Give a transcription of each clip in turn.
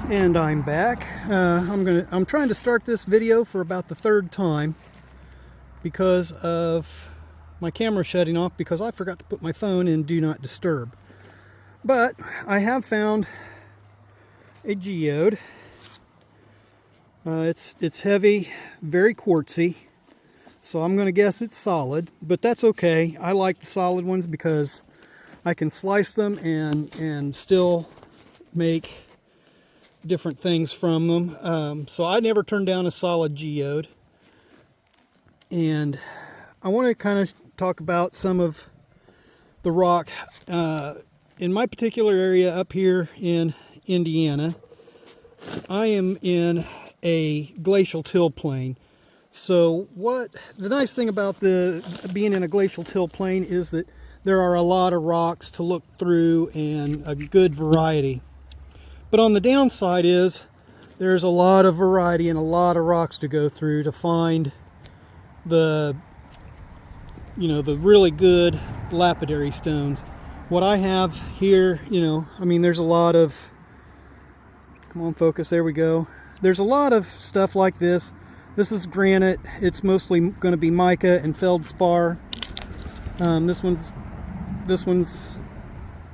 And I'm back. I'm trying to start this video for about the third time because of my camera shutting off because I forgot to put my phone in Do Not Disturb. But I have found a geode. It's heavy, very quartzy, so I'm going to guess it's solid, but that's okay. I like the solid ones because I can slice them and still make different things from them. So I never turned down a solid geode. And I want to kind of talk about some of the rock in my particular area up here in Indiana. I am in a glacial till plain. So the nice thing about being in a glacial till plain is that there are a lot of rocks to look through and a good variety. But on the downside is there's a lot of variety and a lot of rocks to go through to find the really good lapidary stones. What I have here, there's a lot of, come on focus, there we go. There's a lot of stuff like this. This is granite. It's mostly going to be mica and feldspar. This one's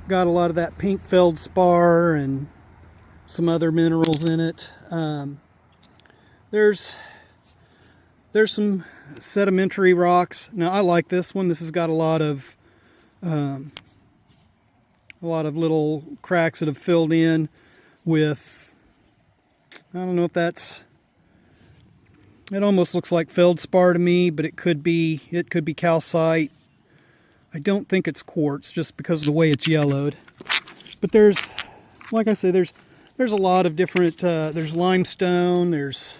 got a lot of that pink feldspar and some other minerals in it. There's some sedimentary rocks. Now I like this one. This has got a lot of little cracks that have filled in with, I don't know if it almost looks like feldspar to me, but it could be calcite. I don't think it's quartz just because of the way it's yellowed. But there's, like I say, there's a lot of different, there's limestone, there's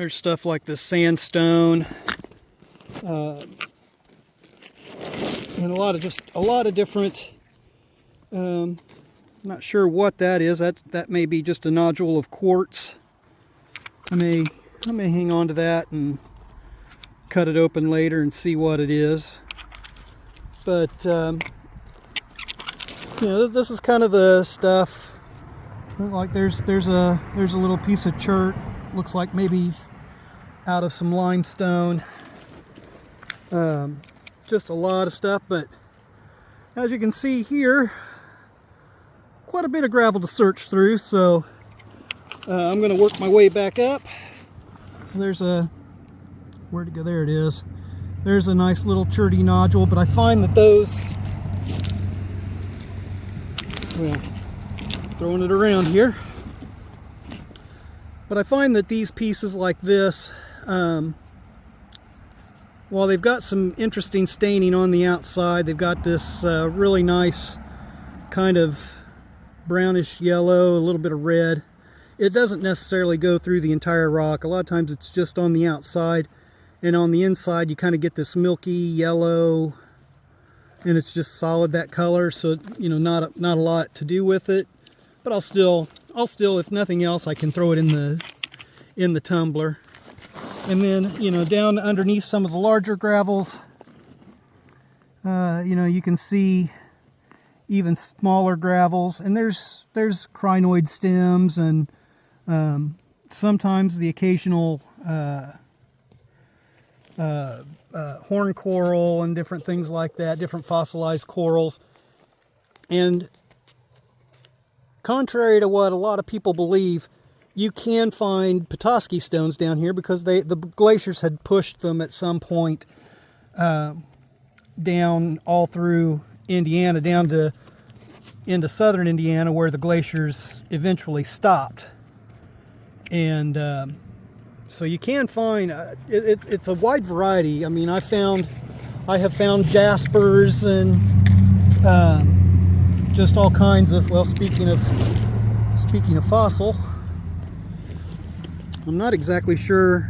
stuff like this sandstone, and a lot of different, not sure what that is. That may be just a nodule of quartz. I may hang on to that and cut it open later and see what it is. But this is kind of the stuff. Like there's a little piece of chert. Looks like maybe out of some limestone. Just a lot of stuff. But as you can see here, quite a bit of gravel to search through. So I'm going to work my way back up. Where'd it go? There it is. There's a nice little cherty nodule, but I find that those, well, throwing it around here, but I find that these pieces like this, while they've got some interesting staining on the outside, they've got this really nice kind of brownish yellow, a little bit of red. It doesn't necessarily go through the entire rock. A lot of times it's just on the outside, and on the inside you kind of get this milky yellow, and it's just solid, that color. So not a lot to do with it, but I'll still, if nothing else, I can throw it in the tumbler. And then down underneath some of the larger gravels, you can see even smaller gravels, and there's crinoid stems and sometimes the occasional horn coral and different things like that, different fossilized corals. And contrary to what a lot of people believe, you can find Petoskey stones down here because the glaciers had pushed them at some point down all through Indiana, down into southern Indiana, where the glaciers eventually stopped. And so you can find it's a wide variety. I mean, I have found jaspers and just all kinds of, well, speaking of fossil, I'm not exactly sure.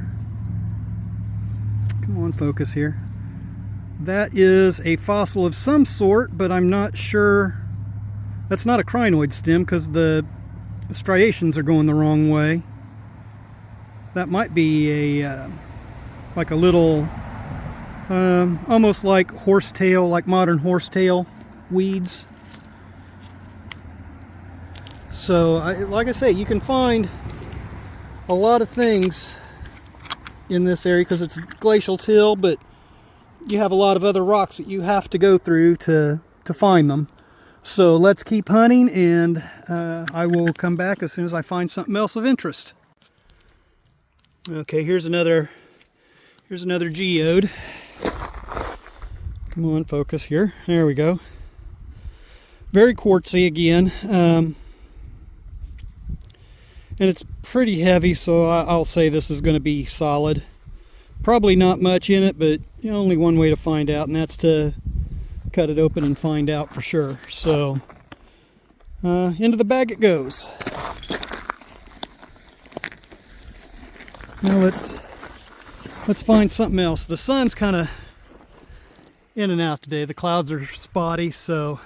Come on, focus here. That is a fossil of some sort, but I'm not sure. That's not a crinoid stem because the striations are going the wrong way. That might be like a little, almost like horsetail, like modern horsetail weeds. So like I say, you can find a lot of things in this area because it's glacial till, but you have a lot of other rocks that you have to go through to find them. So let's keep hunting, and I will come back as soon as I find something else of interest. Okay, here's another geode. Come on, focus here. There we go. Very quartzy again. And it's pretty heavy, so I'll say this is going to be solid. Probably not much in it, but only one way to find out, and that's to cut it open and find out for sure. So into the bag it goes. Now let's find something else. The sun's kind of in and out today. The clouds are spotty, so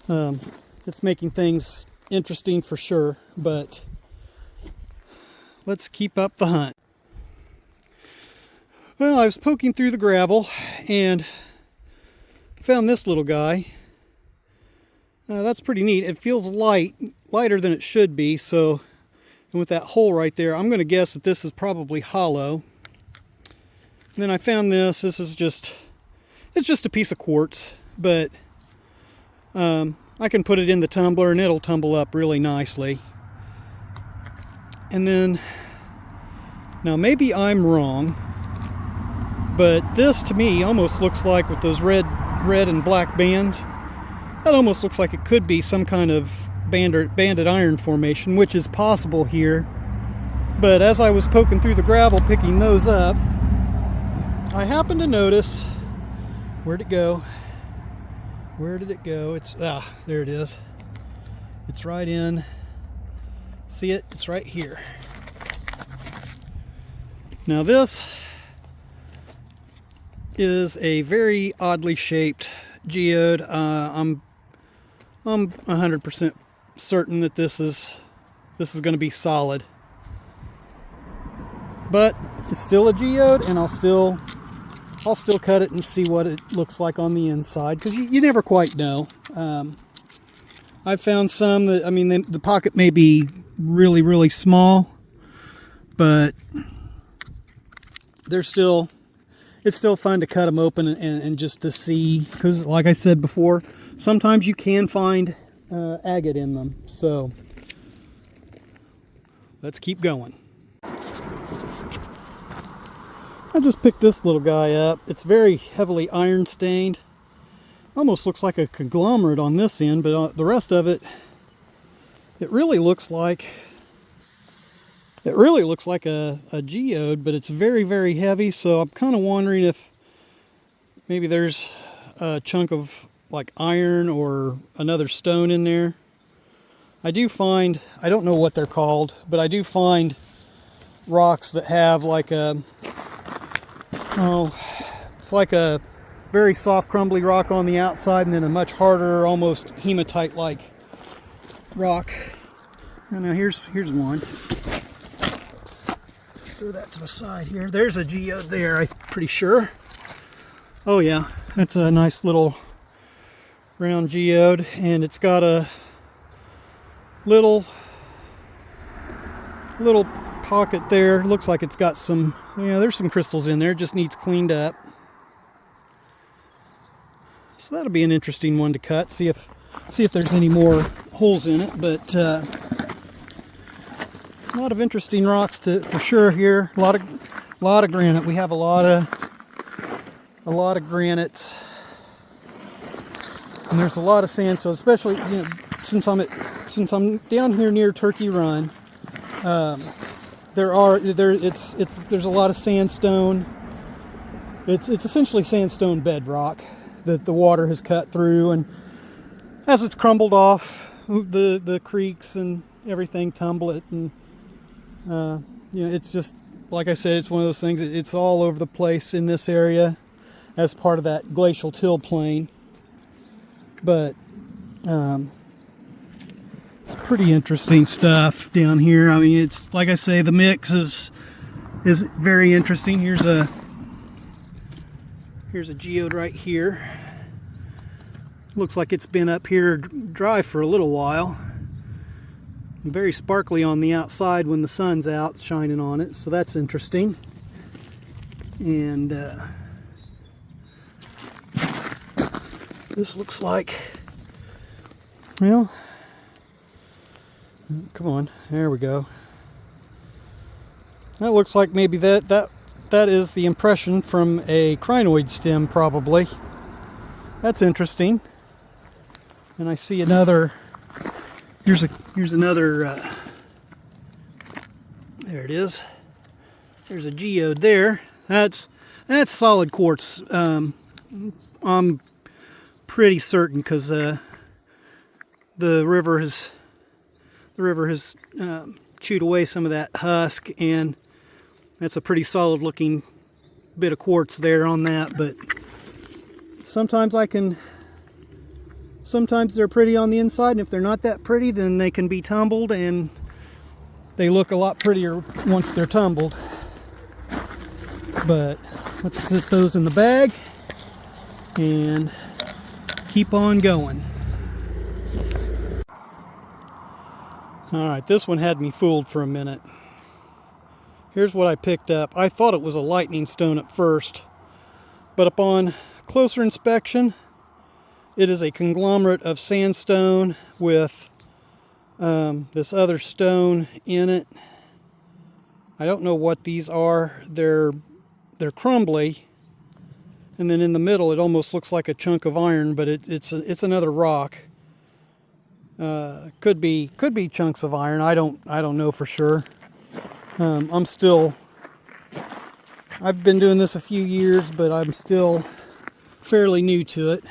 it's making things interesting for sure, but let's keep up the hunt. Well, I was poking through the gravel and found this little guy. That's pretty neat. It feels lighter than it should be, so, and with that hole right there, I'm going to guess that this is probably hollow. And then I found this. This is just a piece of quartz, but I can put it in the tumbler and it'll tumble up really nicely. And then, now maybe I'm wrong, but this to me almost looks like, with those red and black bands, that almost looks like it could be some kind of banded iron formation, which is possible here. But as I was poking through the gravel picking those up, I happened to notice, where'd it go? Where did it go? There it is. It's right in. See it? It's right here. Now this is a very oddly shaped geode. I'm 100% certain that this is going to be solid. But it's still a geode, and I'll still cut it and see what it looks like on the inside, because you never quite know. I've found some that, I mean, the pocket may be really, really small, but it's still fun to cut them open and just to see, because like I said before, sometimes you can find agate in them. So let's keep going. I just picked this little guy up. It's very heavily iron stained. Almost looks like a conglomerate on this end, but the rest of it, it really looks like a geode, but it's very, very heavy. So I'm kind of wondering if maybe there's a chunk of like iron or another stone in there. I do find, I don't know what they're called, but I do find rocks that have like it's like a very soft crumbly rock on the outside, and then a much harder, almost hematite-like rock. And now here's one. Throw that to the side here. There's a geode there, I'm pretty sure. Oh yeah, that's a nice little round geode, and it's got a little pocket there. Looks like it's got some, there's some crystals in there. It just needs cleaned up. So that'll be an interesting one to cut. See if there's any more holes in it. But a lot of interesting rocks for sure here. A lot of granite. We have a lot of granite, and there's a lot of sandstone. Especially since I'm down here near Turkey Run. There's a lot of sandstone. It's essentially sandstone bedrock that the water has cut through, and as it's crumbled off, the creeks and everything tumble it, and it's just, like I said, it's one of those things. It's all over the place in this area as part of that glacial till plain. But pretty interesting stuff down here. I mean, it's like I say, the mix is very interesting. Here's a geode right here. Looks like it's been up here dry for a little while. Very sparkly on the outside when the sun's out shining on it, so that's interesting. And this looks like, well, come on, there we go. That looks like maybe that is the impression from a crinoid stem, probably. That's interesting. And I see another. Here's another. There it is. There's a geode there. That's solid quartz. I'm pretty certain because the river has chewed away some of that husk, and that's a pretty solid looking bit of quartz there on that. But sometimes they're pretty on the inside, and if they're not that pretty, then they can be tumbled, and they look a lot prettier once they're tumbled. But let's put those in the bag and keep on going. Alright, this one had me fooled for a minute. Here's what I picked up. I thought it was a lightning stone at first, but upon closer inspection, it is a conglomerate of sandstone with this other stone in it. I don't know what these are. They're crumbly, and then in the middle it almost looks like a chunk of iron, but it's another rock. Could be chunks of iron. I don't know for sure. I've been doing this a few years, but I'm still fairly new to it.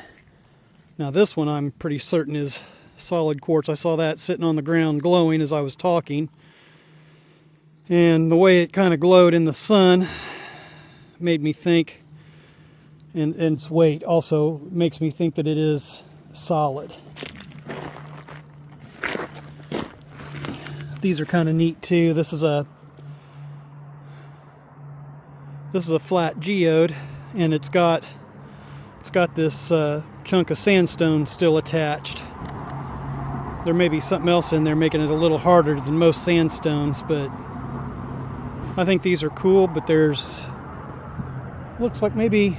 Now this one I'm pretty certain is solid quartz. I saw that sitting on the ground glowing as I was talking, and the way it kind of glowed in the sun made me think, and its weight also makes me think that it is solid. These are kind of neat too. This is a flat geode, and it's got this chunk of sandstone still attached. There may be something else in there making it a little harder than most sandstones, but I think these are cool. But looks like maybe,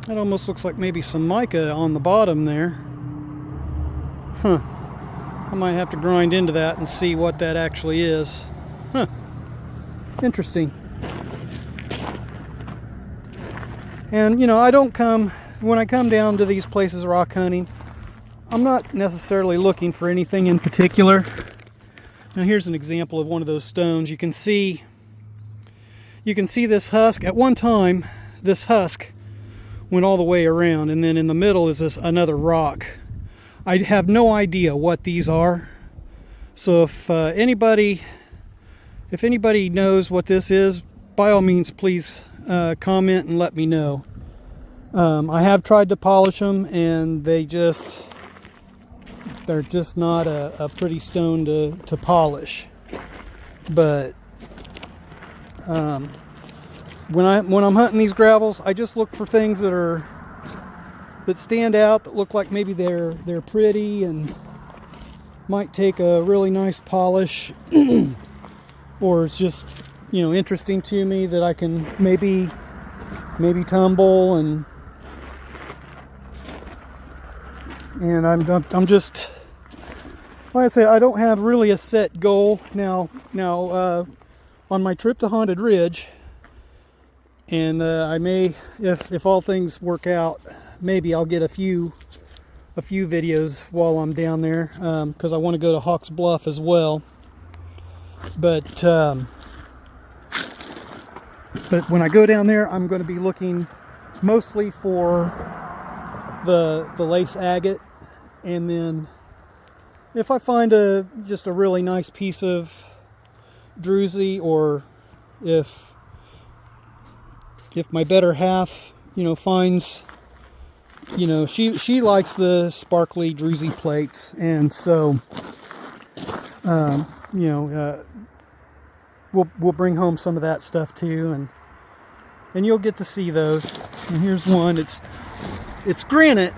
it almost looks like maybe some mica on the bottom there. Huh. I might have to grind into that and see what that actually is. Huh. Interesting. And, you know, when I come down to these places rock hunting, I'm not necessarily looking for anything in particular. Now here's an example of one of those stones. You can see this husk. At one time, this husk went all the way around, and then in the middle is another rock. I have no idea what these are. So if anybody knows what this is, by all means, please comment and let me know. I have tried to polish them, and they're just not a pretty stone to polish. But when I'm hunting these gravels, I just look for things that stand out, that look like maybe they're pretty and might take a really nice polish, or it's just, you know, interesting to me that I can maybe tumble, and I'm just, like I say, I don't have really a set goal now. On my trip to Haunted Ridge, and I may, if all things work out, maybe I'll get a few videos while I'm down there, because I want to go to Hawks Bluff as well. But when I go down there, I'm going to be looking mostly for the lace agate, and then if I find just a really nice piece of druzy, or if my better half, you know, finds, you know, she likes the sparkly druzy plates, and so you know, we'll bring home some of that stuff too, and you'll get to see those. And here's one. It's granite,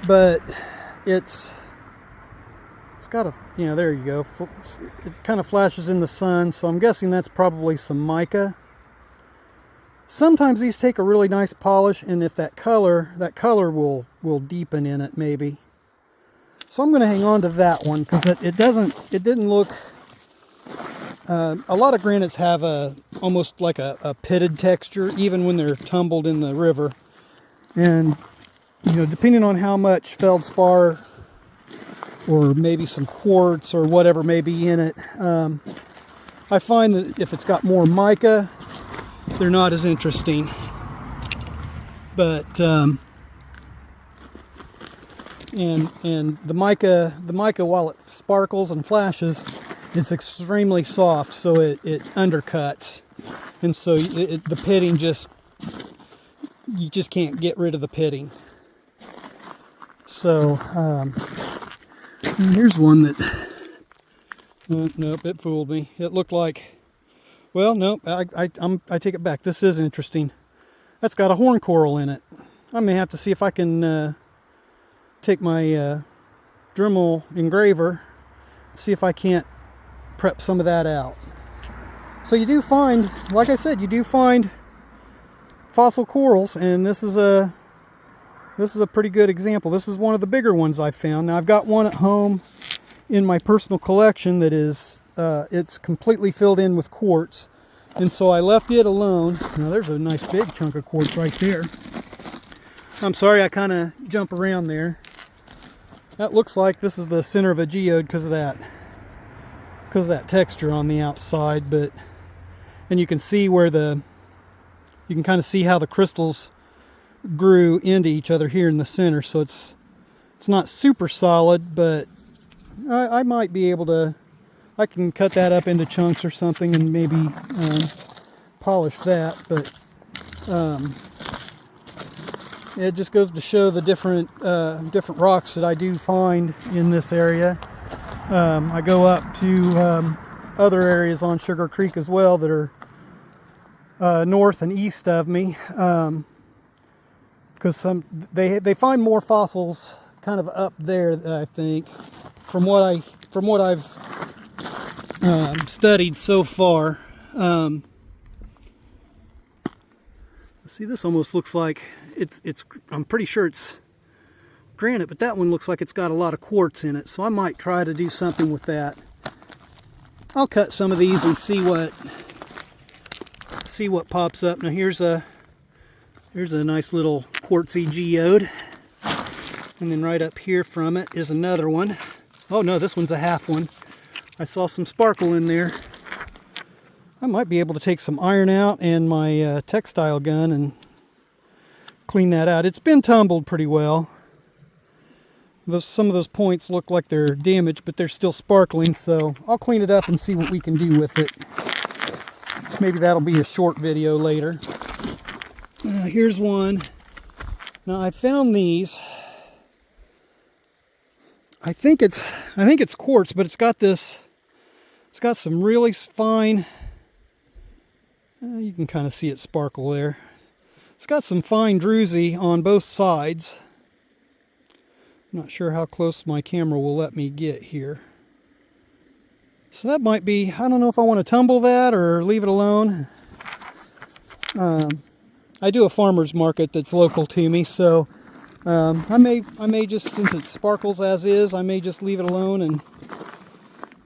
but it's It's got a, you know, there you go. It kind of flashes in the sun, so I'm guessing that's probably some mica. Sometimes these take a really nice polish, and if that color will deepen in it maybe. So I'm going to hang on to that one because it didn't look. A lot of granites have almost like a pitted texture, even when they're tumbled in the river. And you know, depending on how much feldspar or maybe some quartz or whatever may be in it, I find that if it's got more mica, they're not as interesting. But and the mica, while it sparkles and flashes, it's extremely soft, so it undercuts, and so the pitting you just can't get rid of the pitting. So here's one that nope, it fooled me. It looked like, well, nope, I take it back. This is interesting. That's got a horn coral in it. I may have to see if I can take my Dremel engraver, see if I can't prep some of that out. So you do find, like I said, you do find fossil corals, and this is a pretty good example. This is one of the bigger ones I've found. Now I've got one at home in my personal collection that is it's completely filled in with quartz, and so I left it alone. Now there's a nice big chunk of quartz right there. I'm sorry I kind of jump around there. That looks like this is the center of a geode because of that texture on the outside, and you can see where you can kind of see how the crystals grew into each other here in the center. So it's not super solid, but I might be able to, I can cut that up into chunks or something and maybe polish that. But it just goes to show the different rocks that I do find in this area. I go up to other areas on Sugar Creek as well that are north and east of me, because they find more fossils kind of up there, I think, from what I've studied so far. See, this almost looks like it's I'm pretty sure it's granite, but that one looks like it's got a lot of quartz in it, so I might try to do something with that. I'll cut some of these and see what pops up. Now here's a nice little quartzy geode, and then right up here from it is another one. Oh no, this one's a half one. I saw some sparkle in there. I might be able to take some iron out and my textile gun and clean that out. It's been tumbled pretty well. Some of those points look like they're damaged, but they're still sparkling, so I'll clean it up and see what we can do with it. Maybe that'll be a short video later. Here's one. Now I found these. I think it's quartz, but it's got some really fine, you can kind of see it sparkle there. It's got some fine druzy on both sides. I'm not sure how close my camera will let me get here. So that might be, I don't know if I want to tumble that or leave it alone. I do a farmer's market that's local to me, so I may just, since it sparkles as is, I may just leave it alone and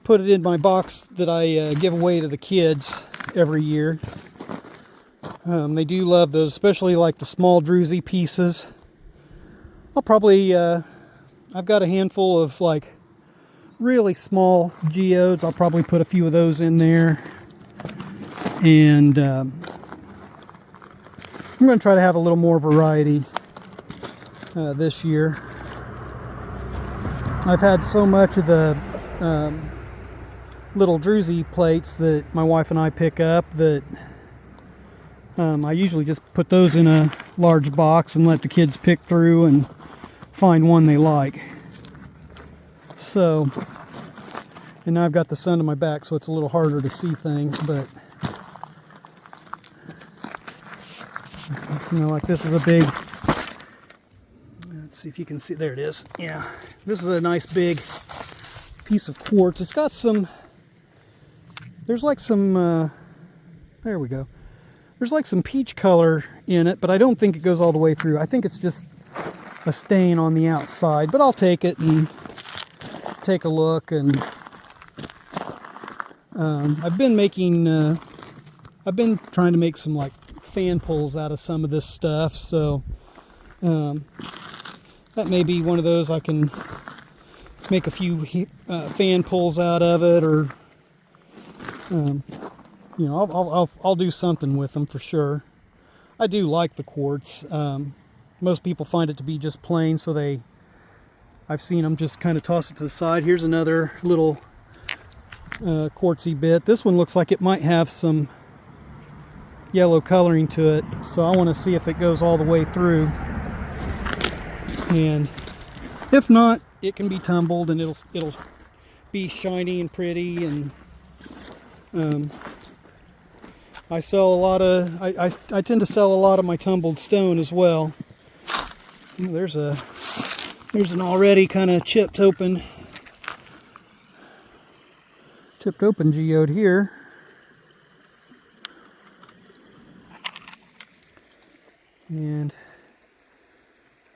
put it in my box that I give away to the kids every year. They do love those, especially like the small druzy pieces. I'll probably, I've got a handful of like really small geodes. I'll probably put a few of those in there. And I'm going to try to have a little more variety this year. I've had so much of the little druzy plates that my wife and I pick up that I usually just put those in a large box and let the kids pick through and find one they like. So, and now I've got the sun to my back, so it's a little harder to see things, but you know, like this is a big, let's see if you can see, there it is. Yeah, this is a nice big piece of quartz. It's got some, there's like some, there we go. There's like some peach color in it, but I don't think it goes all the way through. I think it's just a stain on the outside, but I'll take it and take a look. And I've been trying to make some like fan pulls out of some of this stuff, so that may be one of those. I can make a few fan pulls out of it, or you know, I'll do something with them for sure. I do like the quartz. Most people find it to be just plain, so I've seen them just kind of toss it to the side. Here's another little quartzy bit. This one looks like it might have some yellow coloring to it, so I want to see if it goes all the way through. And if not, it can be tumbled and it'll be shiny and pretty. And I sell a lot of I tend to sell a lot of my tumbled stone as well. There's an already kind of chipped open geode here. And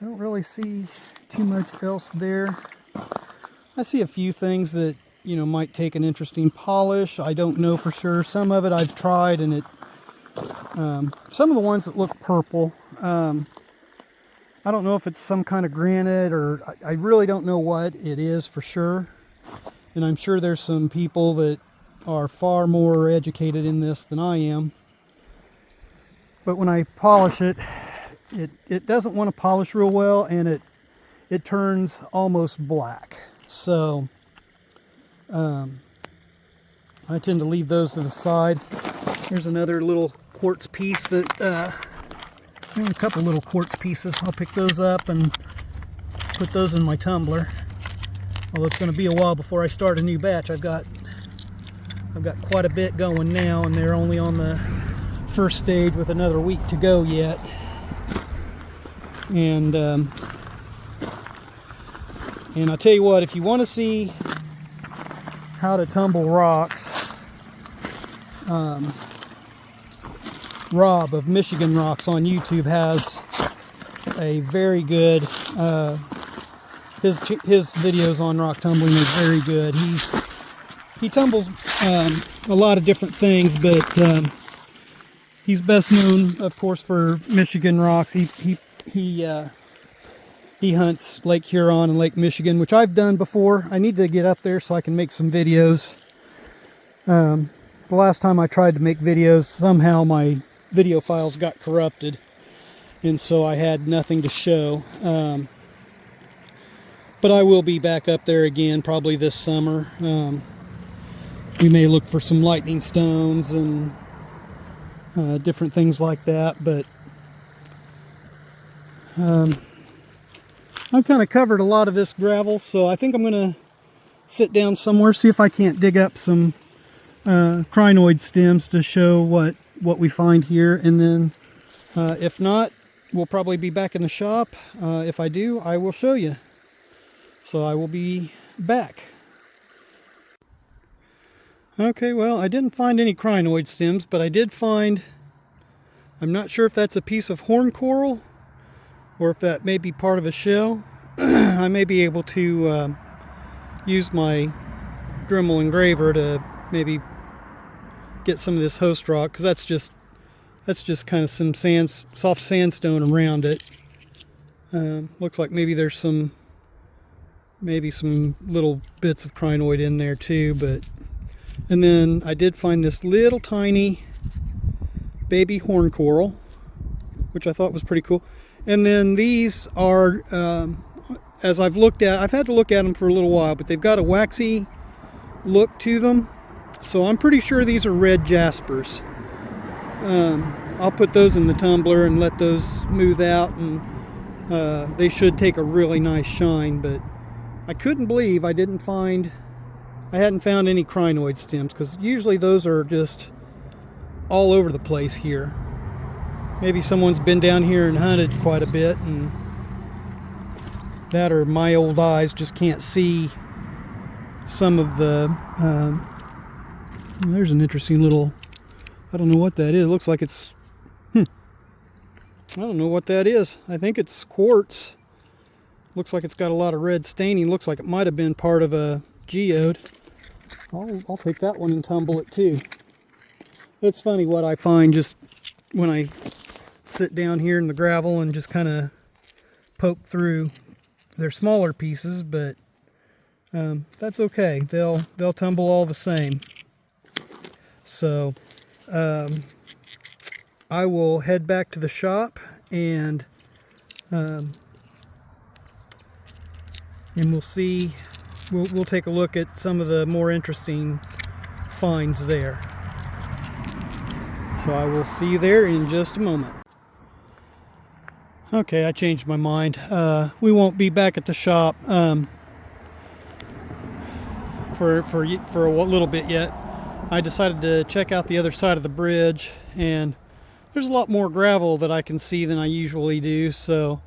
I don't really see too much else there. I see a few things that, you know, might take an interesting polish. I don't know for sure. Some of it I've tried, and some of the ones that look purple, I don't know if it's some kind of granite, or I really don't know what it is for sure. And I'm sure there's some people that are far more educated in this than I am. But when I polish it, it doesn't want to polish real well, and it turns almost black. So I tend to leave those to the side. Here's another little quartz piece that a couple little quartz pieces. I'll pick those up and put those in my tumbler. Although it's going to be a while before I start a new batch. I've got quite a bit going now, and they're only on the first stage with another week to go yet. And I'll tell you what, if you want to see how to tumble rocks, Rob of Michigan Rocks on YouTube has a very good, his videos on rock tumbling is very good. He tumbles a lot of different things, but he's best known, of course, for Michigan Rocks. He hunts Lake Huron and Lake Michigan, which I've done before. I need to get up there so I can make some videos. The last time I tried to make videos, somehow my video files got corrupted, and so I had nothing to show. But I will be back up there again probably this summer. We may look for some lightning stones and different things like that, but I've kind of covered a lot of this gravel, so I think I'm going to sit down somewhere, see if I can't dig up some crinoid stems to show what we find here. And then if not, we'll probably be back in the shop. If I do, I will show you. So I will be back. Okay, well, I didn't find any crinoid stems, but I did find, I'm not sure if that's a piece of horn coral or if that may be part of a shell. I may be able to use my Dremel engraver to maybe get some of this host rock, because that's just kind of some soft sandstone around it. Looks like maybe there's some little bits of crinoid in there too. But and then I did find this little tiny baby horn coral, which I thought was pretty cool. And then these are, as I've had to look at them for a little while, but they've got a waxy look to them. So I'm pretty sure these are red jaspers. I'll put those in the tumbler and let those smooth out, and they should take a really nice shine. But I couldn't believe I hadn't found any crinoid stems, because usually those are just all over the place here. Maybe someone's been down here and hunted quite a bit, and that or my old eyes just can't see some of the, there's an interesting little, I don't know what that is. It looks like it's, I don't know what that is. I think it's quartz. Looks like it's got a lot of red staining. Looks like it might have been part of a geode. I'll take that one and tumble it too. It's funny what I find just when I sit down here in the gravel and just kind of poke through. They're smaller pieces, but that's okay. They'll tumble all the same. So I will head back to the shop and we'll see. We'll take a look at some of the more interesting finds there. So I will see you there in just a moment. Okay, I changed my mind. We won't be back at the shop for a little bit yet. I decided to check out the other side of the bridge, and there's a lot more gravel that I can see than I usually do, so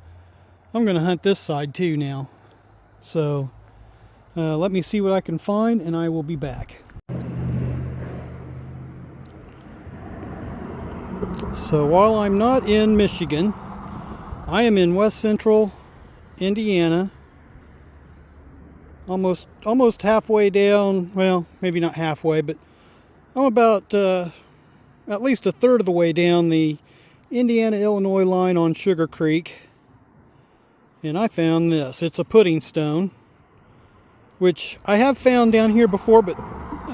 I'm going to hunt this side too now. So let me see what I can find, and I will be back. So while I'm not in Michigan, I am in west central Indiana, almost halfway down. Well, maybe not halfway, but I'm about at least a third of the way down the Indiana-Illinois line on Suar Creek, and I found this. It's a pudding stone, which I have found down here before, but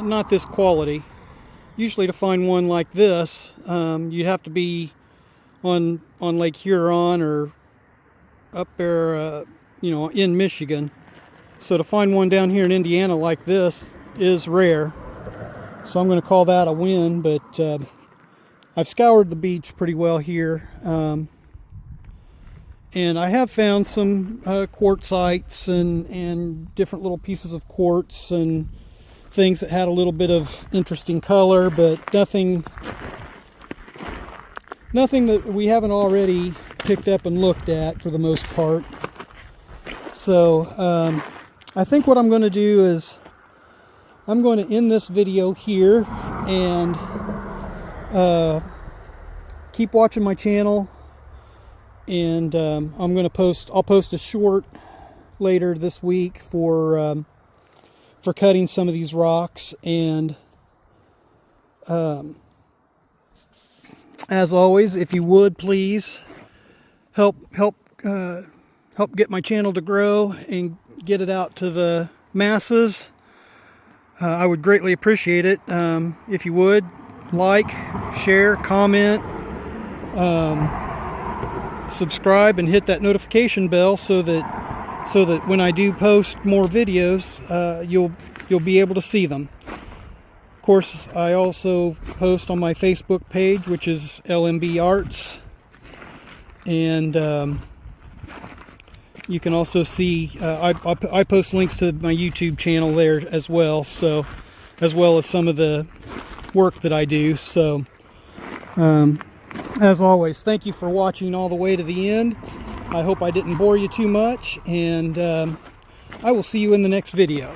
not this quality. Usually to find one like this, you'd have to be on Lake Huron or up there, in Michigan. So to find one down here in Indiana like this is rare. So I'm going to call that a win, but I've scoured the beach pretty well here. And I have found some quartzites and different little pieces of quartz and things that had a little bit of interesting color, but nothing that we haven't already picked up and looked at for the most part. So I think what I'm going to do is I'm going to end this video here and keep watching my channel, and I'll post a short later this week for cutting some of these rocks. And as always, if you would please help get my channel to grow and get it out to the masses, I would greatly appreciate it. If you would like, share, comment, subscribe, and hit that notification bell so that when I do post more videos, you'll be able to see them. Of course, I also post on my Facebook page, which is LMB Arts, and you can also see I post links to my YouTube channel there as well, so as well as some of the work that I do. So as always, thank you for watching all the way to the end. I hope I didn't bore you too much, and I will see you in the next video.